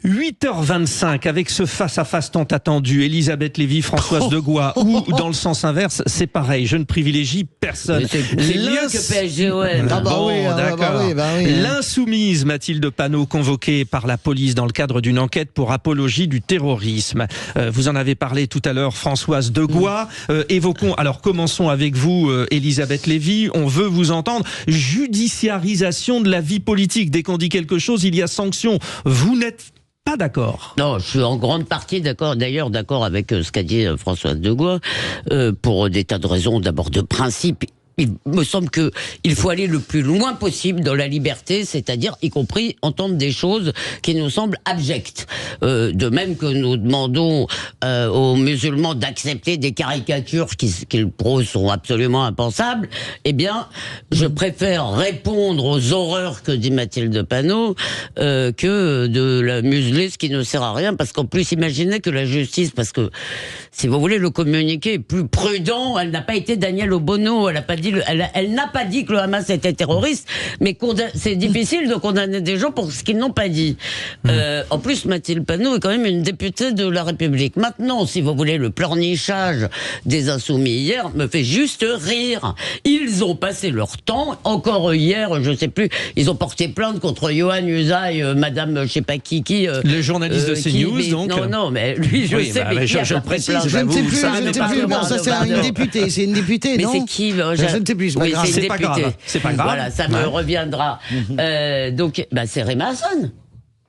8h25, avec ce face-à-face tant attendu, Elisabeth Lévy, Françoise Degois, ou dans le sens inverse, c'est pareil, je ne privilégie personne. C'est mieux que PSG-OM. L'insoumise Mathilde Panot, convoquée par la police dans le cadre d'une enquête pour apologie du terrorisme. Vous en avez parlé tout à l'heure, Françoise Degois. Évoquons, alors commençons avec vous, Elisabeth Lévy. On veut vous entendre. Judiciarisation de la vie politique. Dès qu'on dit quelque chose, il y a sanction. Vous n'êtes pas d'accord? Non, je suis en grande partie d'accord, d'ailleurs d'accord avec ce qu'a dit Françoise Degois, pour des tas de raisons, d'abord de principe. Il me semble qu'il faut aller le plus loin possible dans la liberté, c'est-à-dire y compris entendre des choses qui nous semblent abjectes. De même que nous demandons aux musulmans d'accepter des caricatures qu'ils pour eux sont absolument impensables, eh bien, je préfère répondre aux horreurs que dit Mathilde Panot que de la museler, ce qui ne sert à rien, parce qu'en plus, imaginez que la justice, parce que, si vous voulez, le communiqué est plus prudent, elle n'a pas été Daniel Obono, elle n'a pas dit que le Hamas était terroriste, mais c'est difficile de condamner des gens pour ce qu'ils n'ont pas dit. En plus, Mathilde Panot est quand même une députée de la République. Maintenant, si vous voulez, le pleurnichage des Insoumis hier me fait juste rire. Ils ont passé leur temps, encore hier, je sais plus, ils ont porté plainte contre Yohann Usaï, madame je sais pas qui... le journaliste de CNews, donc. Non, mais lui, je sais, mais qui a je porté précise, plainte? Je ne sais plus, ça c'est une députée, Mais c'est qui? Je ne sais plus, Oui, c'est pas grave. C'est pas grave. Voilà, ça me reviendra. Donc, c'est Rima Hassan.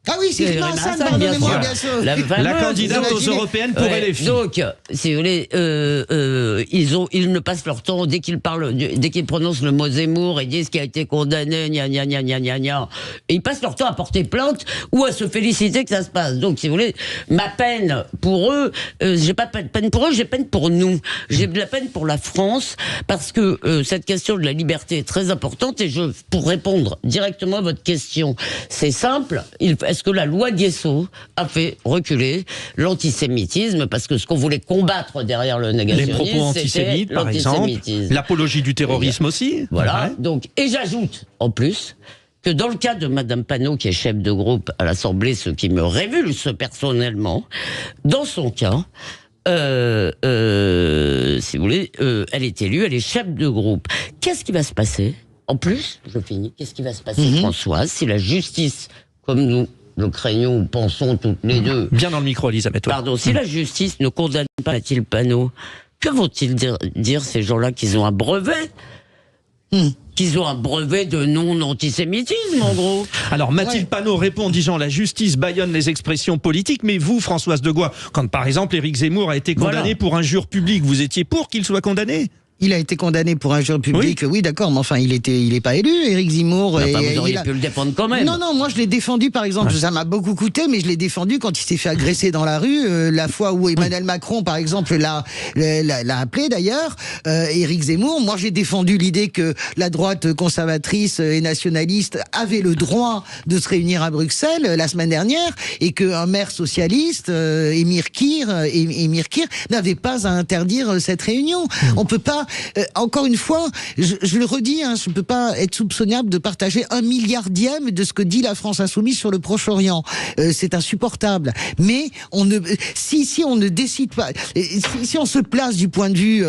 Ah oui, c'est Rima Hassan, pardonnez-moi, bien sûr. La candidate aux européennes pour LFI. Donc, si vous voulez, ils ne passent leur temps, dès qu'ils prononcent le mot Zemmour et disent qu'il a été condamné, gna gna gna gna gna gna, et ils passent leur temps à porter plainte ou à se féliciter que ça se passe. Donc, si vous voulez, ma peine pour eux, j'ai pas peine pour eux, j'ai peine pour nous. J'ai de la peine pour la France, parce que cette question de la liberté est très importante, et pour répondre directement à votre question, c'est simple, est-ce que la loi Guesso a fait reculer l'antisémitisme? Parce que ce qu'on voulait combattre derrière le négationnisme, les propos antisémites, par exemple, l'apologie du terrorisme aussi. Voilà. Donc, et j'ajoute, en plus, que dans le cas de Madame Panot, qui est chef de groupe à l'Assemblée, ce qui me révulse personnellement, dans son cas, si vous voulez, elle est élue, elle est chef de groupe. Qu'est-ce qui va se passer? En plus, je finis, qu'est-ce qui va se passer, Françoise, si la justice, comme nous le craignons ou pensons toutes les deux... Bien dans le micro, Elisabeth. Pardon, si la justice ne condamne pas Mathilde Panot, que vont-ils dire ces gens-là, qu'ils ont un brevet qu'ils ont un brevet de non-antisémitisme, en gros. Alors, Mathilde Panot répond en disant la justice bâillonne les expressions politiques, mais vous, Françoise Degois, quand par exemple Éric Zemmour a été condamné pour injure publique, vous étiez pour qu'il soit condamné? Il a été condamné pour injure publique, oui, d'accord, mais enfin, il est pas élu, Éric Zemmour. Enfin, vous auriez pu le défendre quand même. Non, moi je l'ai défendu, par exemple, ça m'a beaucoup coûté, mais je l'ai défendu quand il s'est fait agresser dans la rue, la fois où Emmanuel Macron, par exemple, l'a appelé d'ailleurs, Éric Zemmour. Moi, j'ai défendu l'idée que la droite conservatrice et nationaliste avait le droit de se réunir à Bruxelles la semaine dernière, et qu'un maire socialiste, Émir Kir, n'avait pas à interdire cette réunion. On peut pas. Encore une fois, je le redis, je ne peux pas être soupçonnable de partager 1 milliardième de ce que dit la France Insoumise sur le Proche-Orient. C'est insupportable. Mais si on ne décide pas, si on se place du point de vue,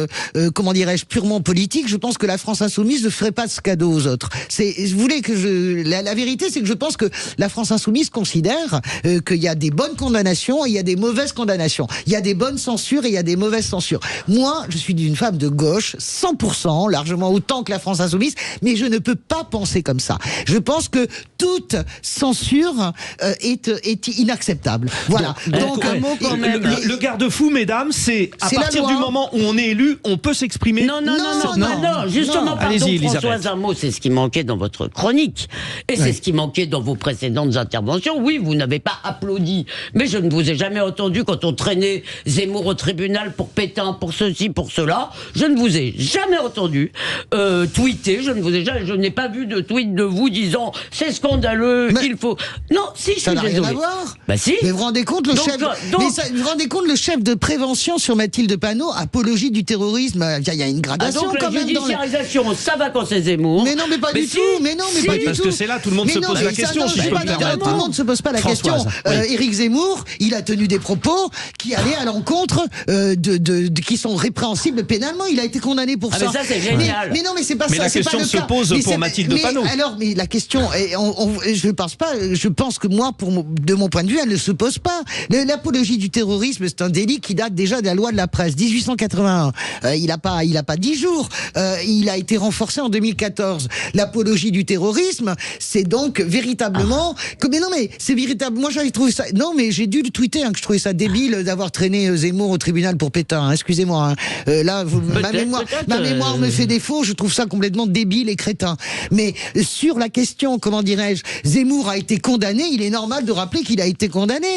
comment dirais-je, purement politique, je pense que la France Insoumise ne ferait pas ce cadeau aux autres. Vous voulez que la vérité, c'est que je pense que la France Insoumise considère qu'il y a des bonnes condamnations et il y a des mauvaises condamnations. Il y a des bonnes censures et il y a des mauvaises censures. Moi, je suis une femme de gauche, 100%, largement autant que la France Insoumise, mais je ne peux pas penser comme ça. Je pense que toute censure est inacceptable. Voilà. Donc un mot quand même. Le garde-fou, mesdames, c'est à partir du moment où on est élu, on peut s'exprimer. Non, justement, pardon, Françoise, un mot, c'est ce qui manquait dans votre chronique. Et c'est ce qui manquait dans vos précédentes interventions. Oui, vous n'avez pas applaudi, mais je ne vous ai jamais entendu quand on traînait Zemmour au tribunal pour Pétain, pour ceci, pour cela. Je ne vous vous ai jamais entendu tweeter, je n'ai pas vu de tweet de vous disant c'est scandaleux, il faut... Non, si, je suis désolé. Ça n'a rien à voir. Bah si. Mais vous vous rendez compte, vous vous rendez compte, le chef de prévention sur Mathilde Panot, apologie du terrorisme, il y a une gradation donc quand la même. judiciarisation, ça va quand c'est Zemmour. Mais non, mais pas du tout. Mais non, mais pas du tout. Parce que c'est là, tout le monde se pose la question. Si je peux me permettre. Tout le monde se pose pas la question. Éric Zemmour, il a tenu des propos qui allaient à l'encontre qui sont répréhensibles pénalement. Il a été condamné pour ça. Mais ça, c'est génial. Mais non, mais c'est pas mais ça. la question se pose pour Mathilde Panot. Alors, mais la question, je pense que moi, de mon point de vue, elle ne se pose pas. L'apologie du terrorisme, c'est un délit qui date déjà de la loi de la presse, 1881. Il a pas 10 jours. Il a été renforcé en 2014. L'apologie du terrorisme, c'est donc véritablement. Mais non, mais c'est véritable. Moi, j'avais trouvé ça. Non, mais j'ai dû le tweeter que je trouvais ça débile d'avoir traîné Zemmour au tribunal pour Pétain. Excusez-moi. Là, ma mémoire me fait défaut. Je trouve ça complètement débile et crétin. Mais sur la question, comment dirais-je, Zemmour a été condamné. Il est normal de rappeler qu'il a été condamné.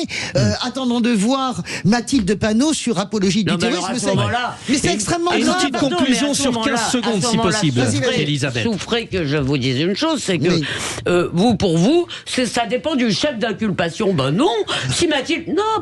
Attendons de voir Mathilde Panot sur apologie du terrorisme. Mais c'est extrêmement grave. Une petite conclusion sur 15 secondes, si possible, Elisabeth. Souffrez que je vous dise une chose, c'est que pour vous, ça dépend du chef d'inculpation. Ben non,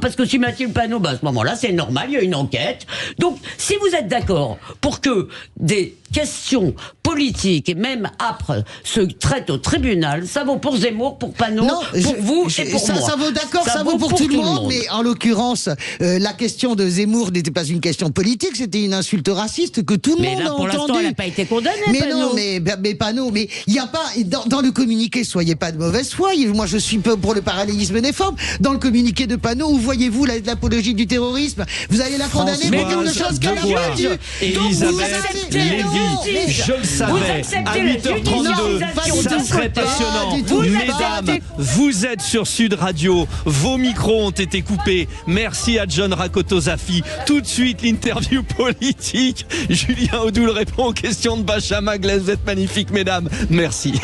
parce que si Mathilde Panot, à ce moment-là, c'est normal, il y a une enquête. Donc, si vous êtes d'accord pour que des questions politiques et même âpres se traitent au tribunal, ça vaut pour Zemmour, pour Panot, pour vous et pour moi. Ça vaut d'accord, ça vaut pour tout le monde. Mais en l'occurrence, la question de Zemmour n'était pas une question politique, c'était une insulte raciste que tout le monde a entendu. Mais là, pour l'instant, elle n'a pas été condamnée, mais Panot. Non, mais Panot, mais il n'y a pas, dans le communiqué, soyez pas de mauvaise foi, moi je suis pour le parallélisme des formes, dans le communiqué de Panot, où voyez-vous l'apologie du terrorisme? Vous allez la condamner pour quelque chose qu'elle a fait du... Elisabeth Lévy, je le savais, à 8h32, ça serait passionnant. Mesdames, vous êtes sur Sud Radio, vos micros ont été coupés. Merci à John Rakoto-Zafi. Tout de suite, l'interview politique. Julien Audoul répond aux questions de Bachama Glaise. Vous êtes magnifiques, mesdames. Merci.